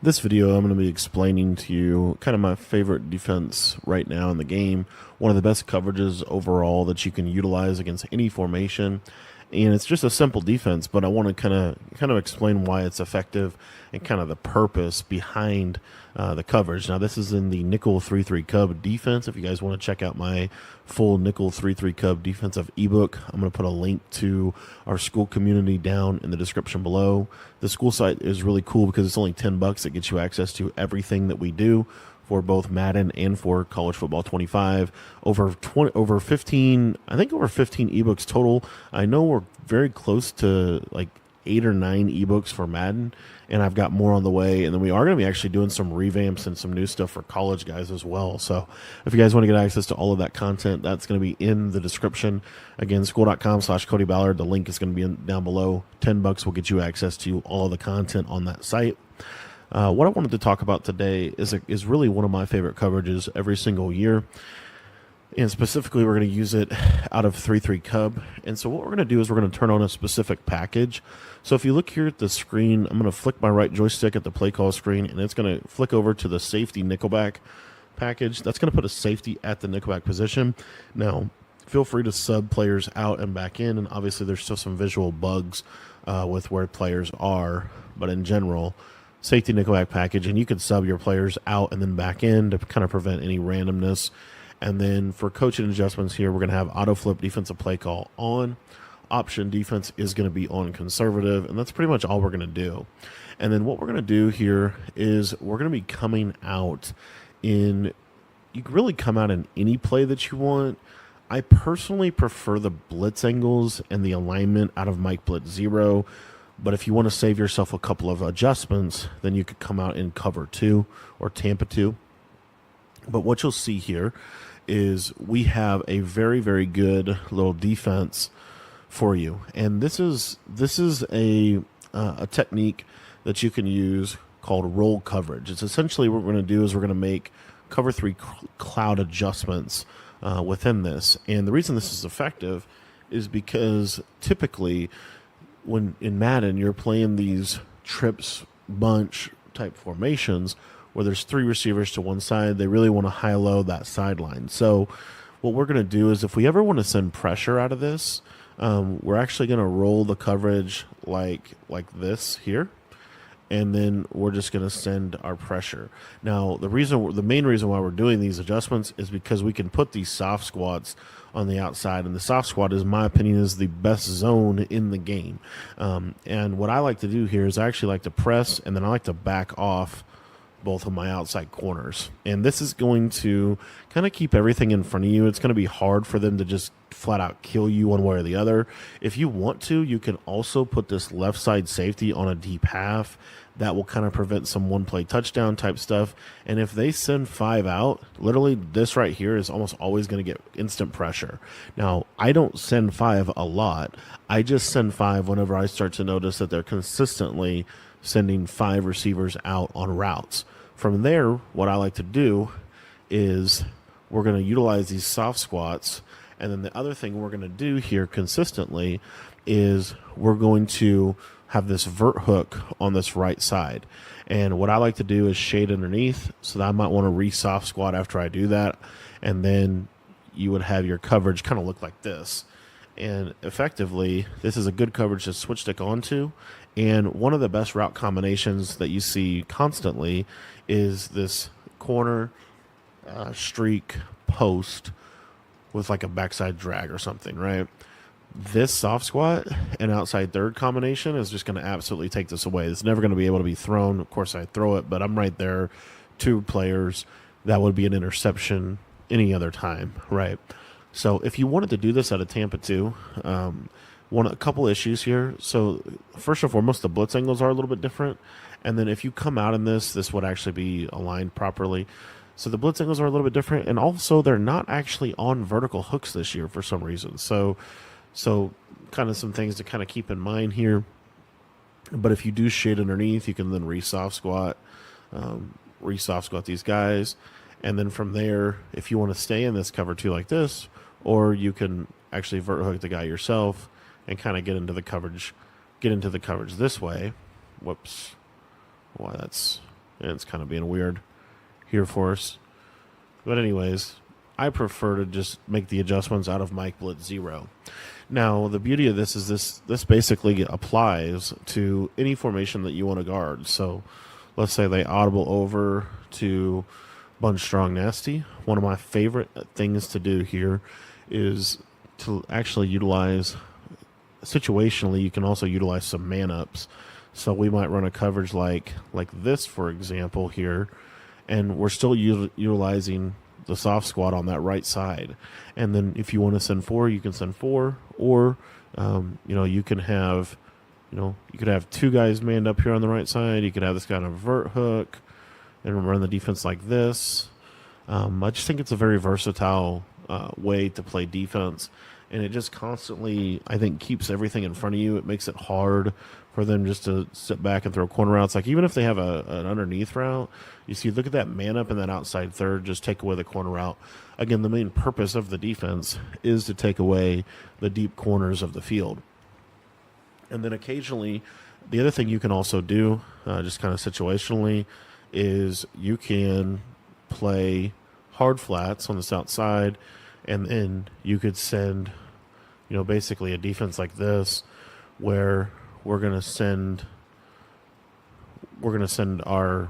This video, I'm going to be explaining to you kind of my favorite defense right now in the game. One of the best coverages overall that you can utilize against any formation. And it's just a simple defense, but I want to kind of explain why it's effective and kind of the purpose behind the coverage. Now, this is in the nickel 3-3 cub defense. If you guys want to check out my full nickel 3-3 cub defensive ebook, I'm going to put a link to our school community down in the description below. The school site is really cool because it's only $10 that gets you access to everything that we do for both Madden and for College Football 25. Over 15, I think over 15 ebooks total. I know we're very close to like 8 or 9 ebooks for Madden, and I've got more on the way. And then we are going to be actually doing some revamps and some new stuff for college guys as well. So if you guys want to get access to all of that content, that's going to be in the description. Again, school.com/Cody Ballard. The link is going to be down below. $10 will get you access to all of the content on that site. What I wanted to talk about today is really one of my favorite coverages every single year. And specifically, we're going to use it out of 3-3 Cub. And so what we're going to do is we're going to turn on a specific package. So if you look here at the screen, I'm going to flick my right joystick at the play call screen, and it's going to flick over to the safety nickelback package. That's going to put a safety at the nickelback position. Now, feel free to sub players out and back in, and obviously there's still some visual bugs with where players are. But in general, safety nickelback package, and you can sub your players out and then back in to kind of prevent any randomness. And then for coaching adjustments here, we're going to have auto flip defensive play call on. Option defense is going to be on conservative, and that's pretty much all we're going to do. And then what we're going to do here is we're going to be coming out in, you can really come out in any play that you want. I personally prefer the blitz angles and the alignment out of Mike Blitz 0. But if you want to save yourself a couple of adjustments, then you could come out in cover 2 or Tampa 2. But what you'll see here is we have a very, very good little defense for you. And this is a technique that you can use called roll coverage. It's essentially what we're going to do is we're going to make cover 3 cloud adjustments within this. And the reason this is effective is because typically when in Madden you're playing these trips bunch type formations where there's 3 receivers to one side, they really want to high-low that sideline. So what we're going to do is if we ever want to send pressure out of this, we're actually going to roll the coverage like this here, and then we're just going to send our pressure. Now, the main reason why we're doing these adjustments is because we can put these soft squats on the outside, and the soft squat, in my opinion, is the best zone in the game. And what I like to do here is I actually like to press, and then I like to back off both of my outside corners. And this is going to kind of keep everything in front of you. It's going to be hard for them to just flat out kill you one way or the other. If you want to, you can also put this left side safety on a deep half. That will kind of prevent some one-play touchdown type stuff. And if they send 5 out, literally this right here is almost always going to get instant pressure. Now, I don't send 5 a lot. I just send 5 whenever I start to notice that they're consistently sending 5 receivers out on routes. From there, what I like to do is we're going to utilize these soft squats. And then the other thing we're going to do here consistently is we're going to have this vert hook on this right side. And what I like to do is shade underneath, so that I might want to re-soft squat after I do that. And then you would have your coverage kind of look like this. And effectively, this is a good coverage to switch stick onto. And one of the best route combinations that you see constantly is this corner streak post with like a backside drag or something, right? This soft squat and outside third combination is just going to absolutely take this away. It's never going to be able to be thrown. Of course, I throw it, but I'm right there. 2 players. That would be an interception any other time, right? So if you wanted to do this out of Tampa 2, a couple issues here. So first and foremost, the blitz angles are a little bit different. And then if you come out in this would actually be aligned properly. So the blitz angles are a little bit different. And also they're not actually on vertical hooks this year for some reason. So kind of some things to kind of keep in mind here. But if you do shade underneath, you can then re-soft squat these guys. And then from there, if you want to stay in this cover 2 like this, or you can actually vert hook the guy yourself and kind of get into the coverage this way. Whoops. Why that's and it's kind of being weird here for us. But anyways, I prefer to just make the adjustments out of Mike Blitz 0. Now, the beauty of this is this basically applies to any formation that you want to guard. So let's say they audible over to Bunch Strong Nasty. One of my favorite things to do here is to actually utilize, situationally, you can also utilize some man-ups. So we might run a coverage like this, for example, here, and we're still utilizing the soft squat on that right side. And then if you want to send 4, you can send 4, or you can have, you could have 2 guys manned up here on the right side. You could have this guy on a vert hook and run the defense like this. I just think it's a very versatile way to play defense, and it just constantly, I think, keeps everything in front of you. It makes it hard for them just to sit back and throw corner routes. Like, even if they have an underneath route, you see, look at that man up in that outside third, just take away the corner route. Again, the main purpose of the defense is to take away the deep corners of the field. And then occasionally, the other thing you can also do, just kind of situationally, is you can play hard flats on this outside, and then you could send, basically a defense like this, where we're gonna send our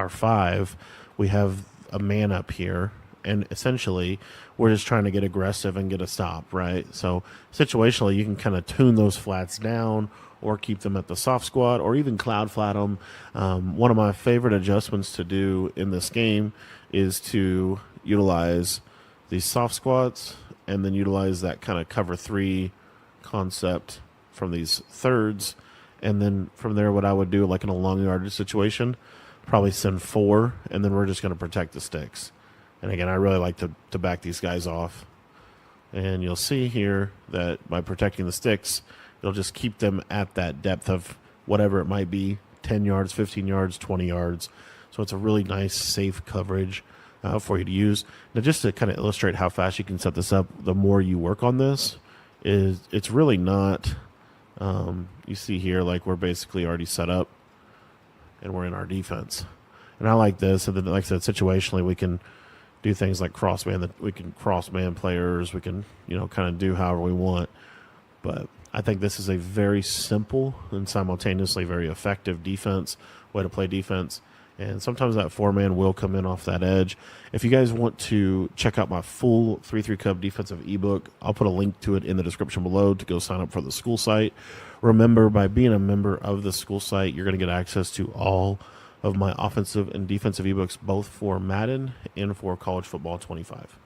5. We have a man up here, and essentially we're just trying to get aggressive and get a stop, right? So situationally, you can kind of tune those flats down, or keep them at the soft squat, or even cloud flat them. One of my favorite adjustments to do in this game is to utilize these soft squats and then utilize that kind of cover 3 concept from these thirds. And then from there, what I would do, like in a long yardage situation, probably send 4, and then we're just going to protect the sticks. And again, I really like to back these guys off. And you'll see here that by protecting the sticks, it'll just keep them at that depth of whatever it might be, 10 yards, 15 yards, 20 yards. So it's a really nice, safe coverage for you to use. Now, just to kind of illustrate how fast you can set this up, the more you work on this, it's really not, you see here, like, we're basically already set up, and we're in our defense. And I like this. And then, like I said, situationally, we can do things like cross-man. We can cross-man players. We can, kind of do however we want. But I think this is a very simple and simultaneously very effective way to play defense. And sometimes that 4-man will come in off that edge. If you guys want to check out my full 3-3 Cub defensive ebook, I'll put a link to it in the description below to go sign up for the school site. Remember, by being a member of the school site, you're going to get access to all of my offensive and defensive ebooks, both for Madden and for College Football 25.